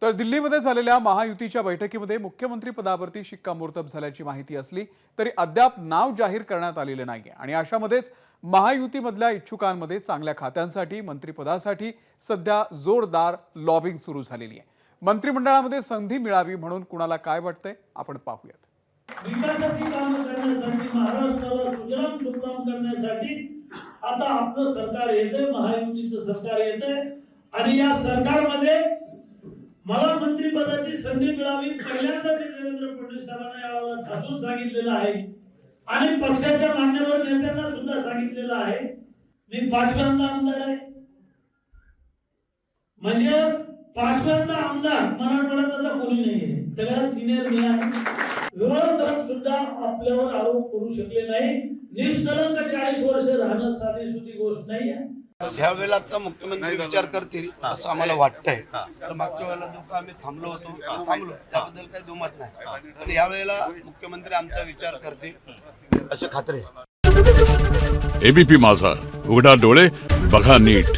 तर दिल्लीमध्ये झालेल्या महायुतीच्या बैठकीमध्ये मुख्यमंत्री पदावरती शिक्कामोर्तब झाल्याची माहिती असली तरी अद्याप नाव जाहीर करण्यात आलेले नाहीये आणि अशामध्येच महायुतीमधल्या इच्छुकांमध्ये चांगल्या खात्यांसाठी मंत्रिपदासाठी सध्या जोरदार लॉबिंग सुरू झालेली आहे। मंत्रिमंडळामध्ये संधी मिळावी म्हणून कुणाला काय वाटतंय आपण पाहूयात। विकासाची कामं करण्यासाठी महाराष्ट्राला सुजलाम सुफलाम करण्यासाठी आता आपलं सरकार येतंय, महायुतीचं सरकार येतंय आणि या सरकारमध्ये मला मंत्रिपदाची संधी मिळावी पहिल्यांदा देवेंद्र फडणवीस साहेबांनी यावेळेला ठासून सांगितलेलं आहे आणि पक्षाच्या मान्यवर नेत्यांना सुद्धा सांगितलेलं आहे। मी पाचव्यांदा आमदार आहे, म्हणजे पाचव्यांदा आमदार मराठवाड्यात आता कोणी नाहीये, सगळ्यात सिनियर मी आहे। विरोधक सुद्धा आपल्यावर आरोप करू शकले नाही। निष्कलंक 40 वर्ष राहणं साधी सुधी गोष्ट नाही आहे। ह्यावेळेला आता मुख्यमंत्री विचार करतील असं आम्हाला वाटतंय। तर मागच्या वेळेला जो आम्ही थांबलो होतो त्याबद्दल काही दुमत नाही, तर यावेळेला मुख्यमंत्री आमचा विचार करतील अशी खात्री आहे। एबीपी माझा, उघडा डोळे बघा नीट।